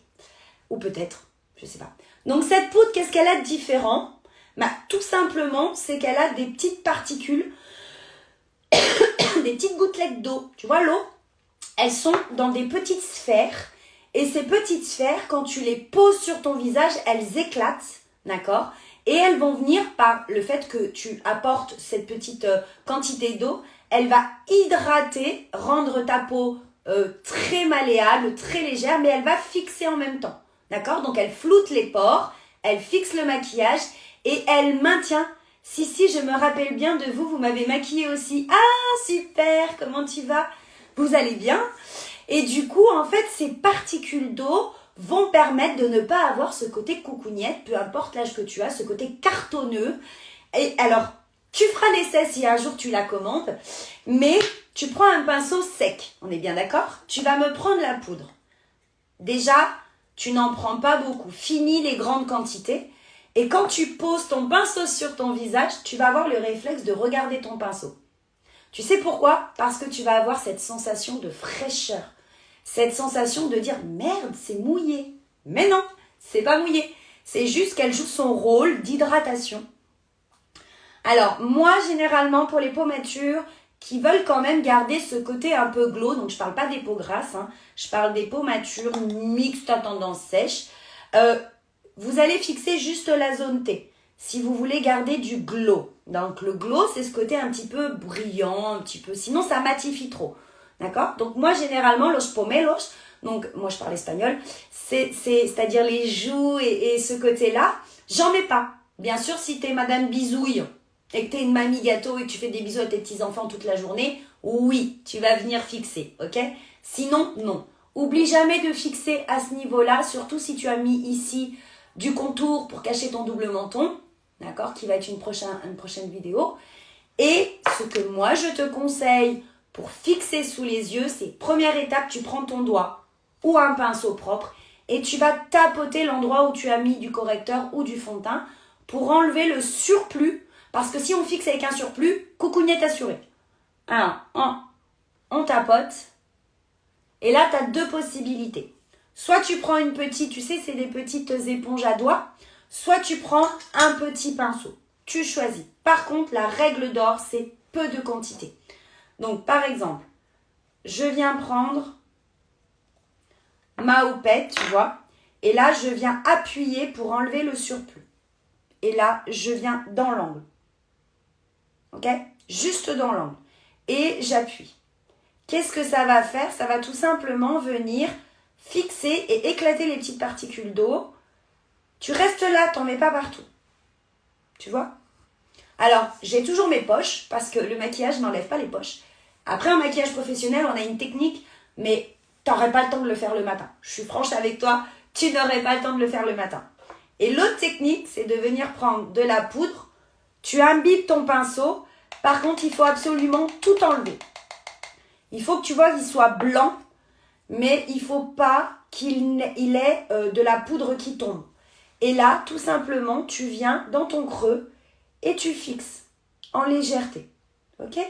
Ou peut-être, je sais pas. Donc cette poudre, qu'est-ce qu'elle a de différent? Bah, tout simplement, c'est qu'elle a des petites particules, des petites gouttelettes d'eau. Tu vois l'eau? Elles sont dans des petites sphères. Et ces petites sphères, quand tu les poses sur ton visage, elles éclatent, d'accord? Et elles vont venir par le fait que tu apportes cette petite quantité d'eau. Elle va hydrater, rendre ta peau très malléable, très légère, mais elle va fixer en même temps. D'accord? Donc elle floute les pores, elle fixe le maquillage et elle maintient. Si, je me rappelle bien de vous, vous m'avez maquillée aussi. Ah, super, comment tu vas? Vous allez bien? Et du coup, en fait, ces particules d'eau vont permettre de ne pas avoir ce côté coucougnette, peu importe l'âge que tu as, ce côté cartonneux. Et alors, tu feras l'essai si un jour tu la commandes, mais tu prends un pinceau sec, on est bien d'accord? Tu vas me prendre la poudre. Déjà, tu n'en prends pas beaucoup. Finis les grandes quantités. Et quand tu poses ton pinceau sur ton visage, tu vas avoir le réflexe de regarder ton pinceau. Tu sais pourquoi? Parce que tu vas avoir cette sensation de fraîcheur. Cette sensation de dire « Merde, c'est mouillé ». Mais non, c'est pas mouillé. C'est juste qu'elle joue son rôle d'hydratation. Alors, moi, généralement, pour les peaux matures, qui veulent quand même garder ce côté un peu glow, donc je parle pas des peaux grasses, hein, je parle des peaux matures, mixtes à tendance sèche, vous allez fixer juste la zone T, si vous voulez garder du glow. Donc le glow, c'est ce côté un petit peu brillant, un petit peu, sinon ça matifie trop, d'accord? Donc moi, généralement, los pomelos, donc moi je parle espagnol, c'est-à-dire les joues et ce côté-là, j'en mets pas. Bien sûr, si t'es Madame Bisouille, et que tu es une mamie gâteau et que tu fais des bisous à tes petits-enfants toute la journée, oui, tu vas venir fixer, ok? Sinon, non. Oublie jamais de fixer à ce niveau-là, surtout si tu as mis ici du contour pour cacher ton double menton, d'accord? Qui va être une prochaine vidéo. Et ce que moi, je te conseille pour fixer sous les yeux, c'est première étape, tu prends ton doigt ou un pinceau propre et tu vas tapoter l'endroit où tu as mis du correcteur ou du fond de teint pour enlever le surplus. Parce que si on fixe avec un surplus, coucougnette assurée. Alors, on tapote. Et là, tu as deux possibilités. Soit tu prends une petite, tu sais, c'est des petites éponges à doigts. Soit tu prends un petit pinceau. Tu choisis. Par contre, la règle d'or, c'est peu de quantité. Donc, par exemple, je viens prendre ma houppette, tu vois. Et là, je viens appuyer pour enlever le surplus. Et là, je viens dans l'angle. Ok? Juste dans l'angle. Et j'appuie. Qu'est-ce que ça va faire? Ça va tout simplement venir fixer et éclater les petites particules d'eau. Tu restes là, t'en mets pas partout. Tu vois? Alors, j'ai toujours mes poches parce que le maquillage n'enlève pas les poches. Après, en maquillage professionnel, on a une technique, mais t'aurais pas le temps de le faire le matin. Je suis franche avec toi, tu n'aurais pas le temps de le faire le matin. Et l'autre technique, c'est de venir prendre de la poudre. Tu imbibes ton pinceau. Par contre, il faut absolument tout enlever. Il faut que tu vois qu'il soit blanc. mais il faut pas qu'il ait de la poudre qui tombe. Et là, tout simplement, tu viens dans ton creux et tu fixes en légèreté. Ok?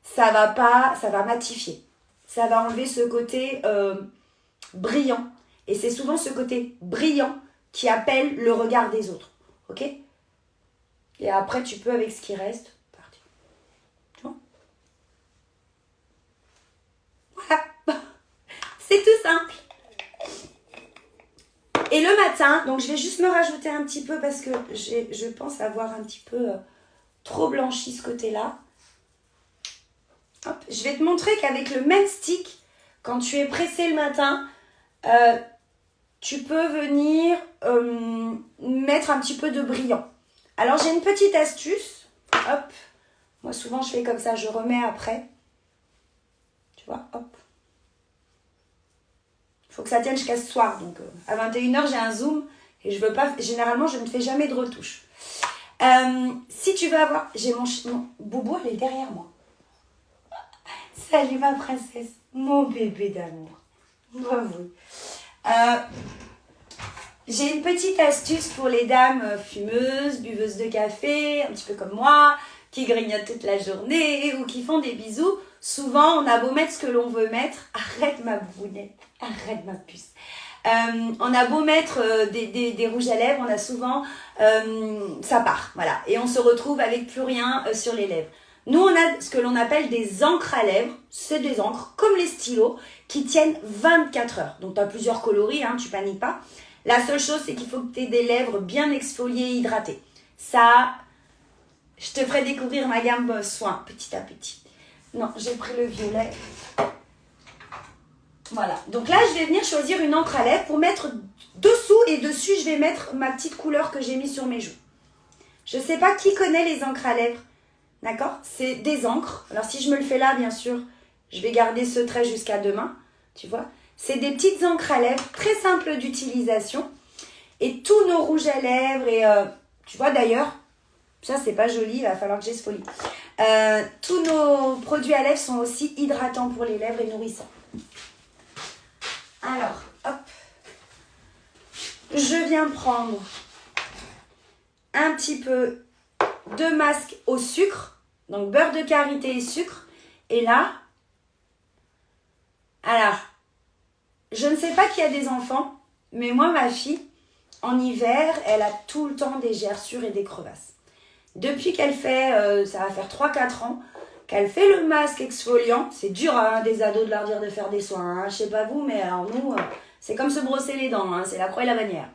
Ça va matifier. Ça va enlever ce côté brillant. Et c'est souvent ce côté brillant qui appelle le regard des autres. Ok? Et après, tu peux, avec ce qui reste, partir. Tu vois? Voilà. C'est tout simple. Et le matin, donc je vais juste me rajouter un petit peu parce que je pense avoir un petit peu trop blanchi ce côté-là. Hop, je vais te montrer qu'avec le même stick, quand tu es pressé le matin, tu peux venir mettre un petit peu de brillant. Alors j'ai une petite astuce. Hop, moi souvent je fais comme ça, je remets après. Tu vois, hop. Il faut que ça tienne jusqu'à ce soir. Donc à 21h, j'ai un zoom et je veux pas. Généralement, je ne fais jamais de retouche. Si tu veux avoir. J'ai mon Boubou, elle est derrière moi. Salut ma princesse. Mon bébé d'amour. Bravo. J'ai une petite astuce pour les dames fumeuses, buveuses de café, un petit peu comme moi, qui grignotent toute la journée ou qui font des bisous. Souvent, on a beau mettre ce que l'on veut mettre. Arrête ma bounette, arrête ma puce. On a beau mettre des rouges à lèvres, on a souvent, ça part, voilà. Et on se retrouve avec plus rien sur les lèvres. Nous, on a ce que l'on appelle des encres à lèvres. C'est des encres, comme les stylos, qui tiennent 24 heures. Donc, tu as plusieurs coloris, hein, tu paniques pas. La seule chose, c'est qu'il faut que tu aies des lèvres bien exfoliées et hydratées. Ça, je te ferai découvrir ma gamme soins, petit à petit. Non, j'ai pris le violet. Voilà. Donc là, je vais venir choisir une encre à lèvres pour mettre dessous et dessus, je vais mettre ma petite couleur que j'ai mise sur mes joues. Je ne sais pas qui connaît les encres à lèvres. D'accord? C'est des encres. Alors, si je me le fais là, bien sûr, je vais garder ce trait jusqu'à demain. Tu vois? C'est des petites encres à lèvres très simples d'utilisation. Et tous nos rouges à lèvres et... tu vois, d'ailleurs, ça, c'est pas joli, il va falloir que j'exfolie. Tous nos produits à lèvres sont aussi hydratants pour les lèvres et nourrissants. Alors, hop. Je viens prendre un petit peu de masque au sucre. Donc, beurre de karité et sucre. Et là, alors, je ne sais pas qui a des enfants, mais moi, ma fille, en hiver, elle a tout le temps des gerçures et des crevasses. Depuis qu'elle fait, ça va faire 3-4 ans, qu'elle fait le masque exfoliant, c'est dur hein, des ados de leur dire de faire des soins, hein, je sais pas vous, mais alors nous, c'est comme se brosser les dents, hein, c'est la croix et la bannière.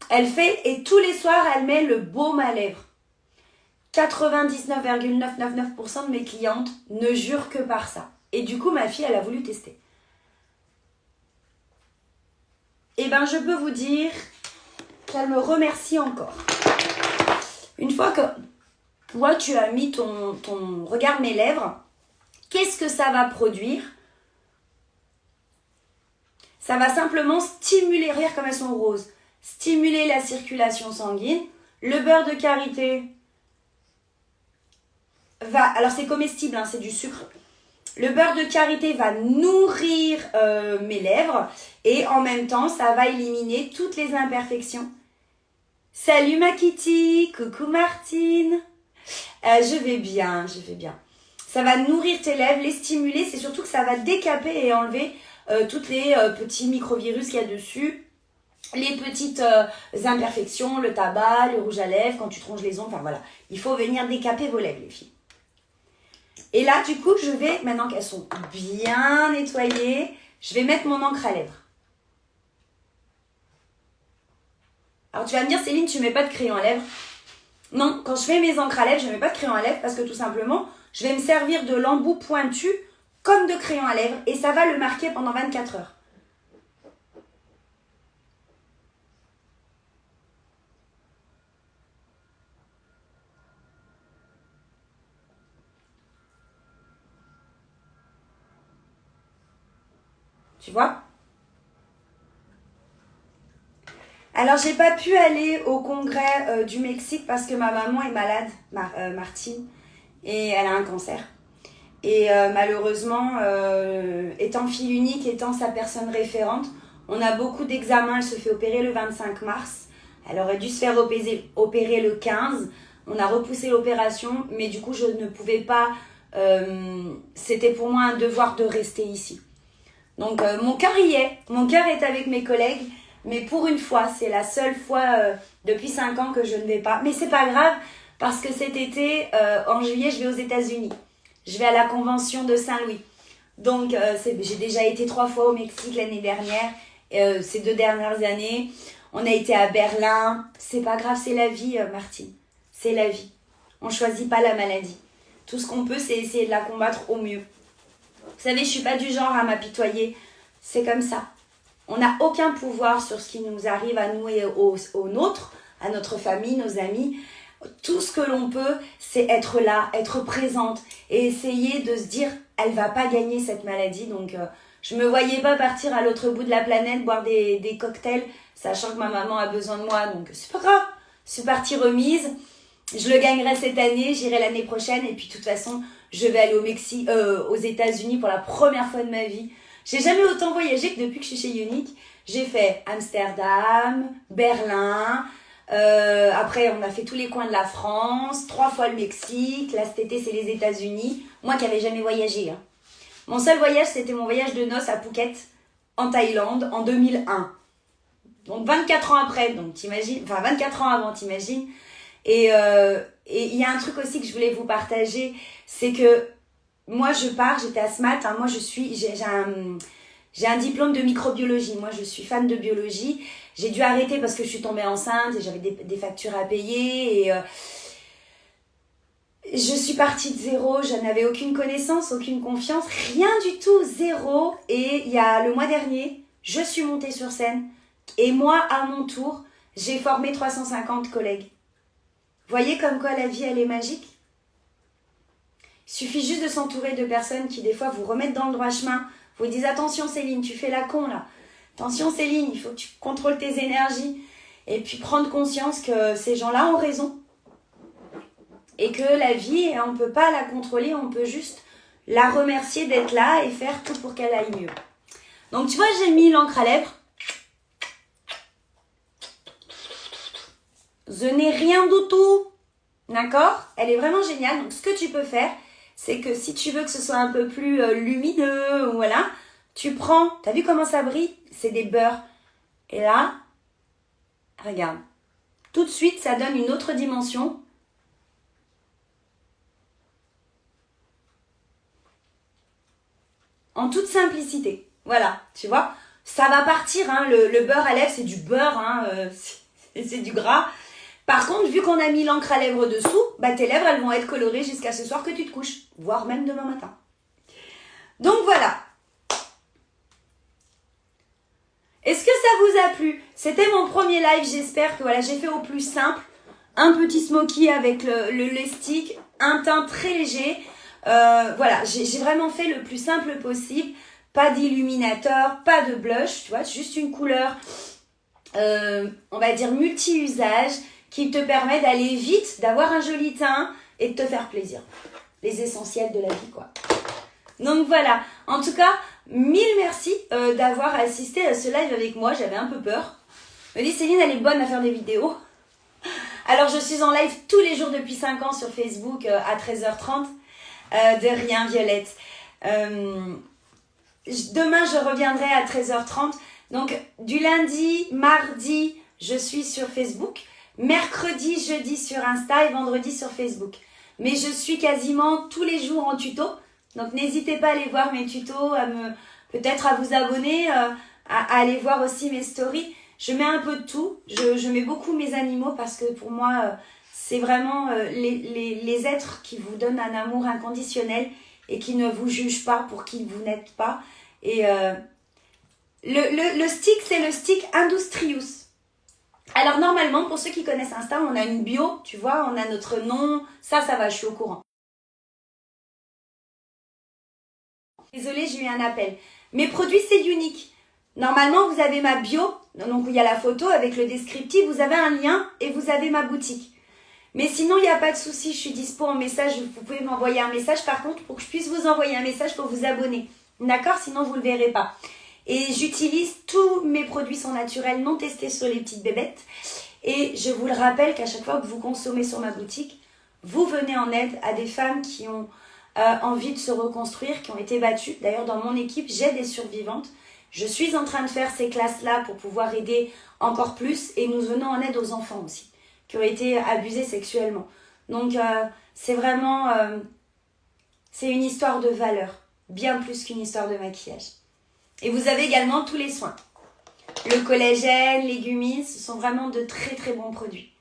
Elle fait, et tous les soirs, elle met le baume à lèvres. 99,999% de mes clientes ne jurent que par ça. Et du coup, ma fille, elle a voulu tester. Et ben, je peux vous dire qu'elle me remercie encore. Une fois que toi, tu as mis ton... Regarde mes lèvres. Qu'est-ce que ça va produire? Ça va simplement stimuler, regarde comme elles sont roses, stimuler la circulation sanguine. Le beurre de karité va... Alors, c'est comestible, hein, c'est du sucre. Le beurre de karité va nourrir mes lèvres et en même temps, ça va éliminer toutes les imperfections. Salut ma Kitty, coucou Martine. Je vais bien, je vais bien. Ça va nourrir tes lèvres, les stimuler, c'est surtout que ça va décaper et enlever toutes les petits microvirus qu'il y a dessus, les petites imperfections, le tabac, le rouge à lèvres, quand tu te ronges les ongles, enfin voilà. Il faut venir décaper vos lèvres les filles. Et là, du coup, je vais, maintenant qu'elles sont bien nettoyées, je vais mettre mon encre à lèvres. Alors, tu vas me dire, Céline, tu mets pas de crayon à lèvres? Non, quand je fais mes encres à lèvres, je ne mets pas de crayon à lèvres parce que tout simplement, je vais me servir de l'embout pointu comme de crayon à lèvres et ça va le marquer pendant 24 heures. Tu vois? Alors, j'ai pas pu aller au congrès du Mexique parce que ma maman est malade, Martine, et elle a un cancer. Et malheureusement, étant fille unique, étant sa personne référente, on a beaucoup d'examens. Elle se fait opérer le 25 mars. Elle aurait dû se faire opérer le 15. On a repoussé l'opération, mais du coup, je ne pouvais pas... c'était pour moi un devoir de rester ici. Donc, mon cœur y est. Mon cœur est avec mes collègues. Mais pour une fois, c'est la seule fois depuis 5 ans que je ne vais pas. Mais c'est pas grave, parce que cet été, en juillet, je vais aux États-Unis. Je vais à la convention de Saint-Louis. Donc, j'ai déjà été 3 fois au Mexique l'année dernière, ces 2 dernières années. On a été à Berlin. C'est pas grave, c'est la vie, Martine. C'est la vie. On choisit pas la maladie. Tout ce qu'on peut, c'est essayer de la combattre au mieux. Vous savez, je suis pas du genre à m'apitoyer. C'est comme ça. On n'a aucun pouvoir sur ce qui nous arrive à nous et aux nôtres, à notre famille, nos amis. Tout ce que l'on peut, c'est être là, être présente et essayer de se dire, elle va pas gagner cette maladie. Donc, je me voyais pas partir à l'autre bout de la planète, boire des cocktails, sachant que ma maman a besoin de moi. Donc, c'est pas grave. Je suis partie remise. Je le gagnerai cette année, j'irai l'année prochaine. Et puis, de toute façon, je vais aller au Mexique, aux États-Unis pour la première fois de ma vie. J'ai jamais autant voyagé que depuis que je suis chez Unique. J'ai fait Amsterdam, Berlin. Après, on a fait tous les coins de la France, 3 fois le Mexique. Là, cet été, c'est les États-Unis. Moi qui n'avais jamais voyagé. Hein. Mon seul voyage, c'était mon voyage de noces à Phuket, en Thaïlande, en 2001. Donc, 24 ans après, donc t'imagines, enfin 24 ans avant, t'imagines. Et il y a un truc aussi que je voulais vous partager, c'est que moi, je pars, j'étais asthmate, hein, moi, j'ai un diplôme de microbiologie. Moi, je suis fan de biologie. J'ai dû arrêter parce que je suis tombée enceinte et j'avais des factures à payer. Et je suis partie de zéro. Je n'avais aucune connaissance, aucune confiance, rien du tout, zéro. Et il y a le mois dernier, je suis montée sur scène. Et moi, à mon tour, j'ai formé 350 collègues. Vous voyez comme quoi la vie, elle est magique ? Il suffit juste de s'entourer de personnes qui, des fois, vous remettent dans le droit chemin. Vous disent, attention Céline, tu fais la con là. Attention Céline, il faut que tu contrôles tes énergies. Et puis prendre conscience que ces gens-là ont raison. Et que la vie, on ne peut pas la contrôler, on peut juste la remercier d'être là et faire tout pour qu'elle aille mieux. Donc tu vois, j'ai mis l'encre à lèvres. Je n'ai rien du tout. D'accord ? Elle est vraiment géniale. Donc ce que tu peux faire, c'est que si tu veux que ce soit un peu plus lumineux, voilà, tu prends, t'as vu comment ça brille ? C'est des beurres. Et là, regarde, tout de suite, ça donne une autre dimension. En toute simplicité. Voilà, tu vois ? Ça va partir, hein, le beurre à lèvres, c'est du beurre, hein, c'est du gras. Par contre, vu qu'on a mis l'encre à lèvres dessous, bah tes lèvres, elles vont être colorées jusqu'à ce soir que tu te couches, voire même demain matin. Donc voilà. Est-ce que ça vous a plu ? C'était mon premier live, j'espère que voilà, j'ai fait au plus simple. Un petit smoky avec le lipstick, un teint très léger. Voilà, j'ai vraiment fait le plus simple possible. Pas d'illuminateur, pas de blush, tu vois, juste une couleur, on va dire multi-usage, qui te permet d'aller vite, d'avoir un joli teint et de te faire plaisir. Les essentiels de la vie, quoi. Donc voilà, en tout cas, 1000 merci d'avoir assisté à ce live avec moi. J'avais un peu peur. Je me dis, Céline, elle est bonne à faire des vidéos. Alors, je suis en live tous les jours depuis 5 ans sur Facebook à 13h30. De rien, Violette. Demain, je reviendrai à 13h30. Donc, du lundi, mardi, je suis sur Facebook. Mercredi, jeudi sur Insta et vendredi sur Facebook. Mais je suis quasiment tous les jours en tuto. Donc, n'hésitez pas à aller voir mes tutos, peut-être à vous abonner, à aller voir aussi mes stories. Je mets un peu de tout. Je mets beaucoup mes animaux parce que pour moi, c'est vraiment les êtres qui vous donnent un amour inconditionnel et qui ne vous jugent pas pour qui vous n'êtes pas. Et le stick, c'est le stick Industrious. Alors normalement, pour ceux qui connaissent Insta, on a une bio, tu vois, on a notre nom. Ça va, je suis au courant. Désolée, j'ai eu un appel. Mes produits, c'est unique. Normalement, vous avez ma bio, donc où il y a la photo avec le descriptif, vous avez un lien et vous avez ma boutique. Mais sinon, il n'y a pas de souci, je suis dispo en message. Vous pouvez m'envoyer un message. Par contre, pour que je puisse vous envoyer un message, il faut vous abonner. D'accord? Sinon, vous ne le verrez pas. Et j'utilise tous mes produits sont naturels, non testés sur les petites bébêtes. Et je vous le rappelle qu'à chaque fois que vous consommez sur ma boutique, vous venez en aide à des femmes qui ont envie de se reconstruire, qui ont été battues. D'ailleurs, dans mon équipe, j'ai des survivantes. Je suis en train de faire ces classes-là pour pouvoir aider encore plus. Et nous venons en aide aux enfants aussi, qui ont été abusés sexuellement. Donc, c'est vraiment... c'est une histoire de valeur, bien plus qu'une histoire de maquillage. Et vous avez également tous les soins. Le collagène, les gummies, ce sont vraiment de très très bons produits.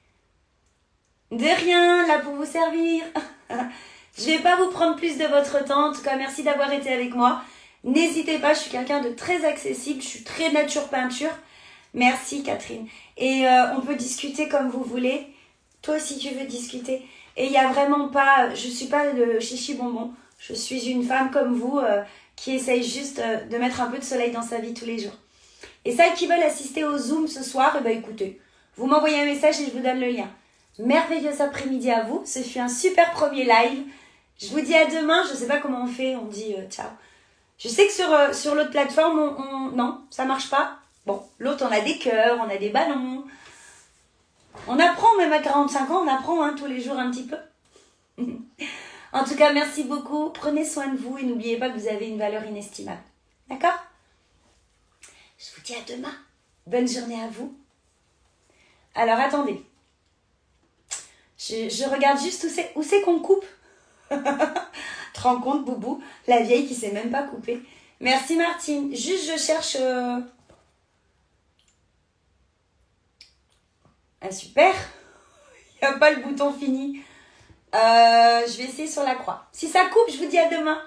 De rien, là pour vous servir. Je vais pas vous prendre plus de votre temps. En tout cas, merci d'avoir été avec moi. N'hésitez pas, je suis quelqu'un de très accessible. Je suis très nature peinture. Merci Catherine. Et on peut discuter comme vous voulez. Toi aussi tu veux discuter. Et il n'y a vraiment pas... Je suis pas le chichi bonbon. Je suis une femme comme vous qui essaye juste de mettre un peu de soleil dans sa vie tous les jours. Et celles qui veulent assister au Zoom ce soir, eh ben écoutez, vous m'envoyez un message et je vous donne le lien. Merveilleux après-midi à vous. Ce fut un super premier live. Je vous dis à demain. Je ne sais pas comment on fait. On dit ciao. Je sais que sur l'autre plateforme, non, ça marche pas. Bon, l'autre, on a des cœurs, on a des ballons. On apprend, même à 45 ans, on apprend tous les jours un petit peu. En tout cas, merci beaucoup. Prenez soin de vous et n'oubliez pas que vous avez une valeur inestimable. D'accord? Je vous dis à demain. Bonne journée à vous. Alors, attendez. Je regarde juste où c'est qu'on coupe. Te rends compte, Boubou, la vieille qui sait même pas couper. Merci, Martine. Juste, je cherche... Ah, super. Il n'y a pas le bouton fini. Je vais essayer sur la croix. Si ça coupe, je vous dis à demain.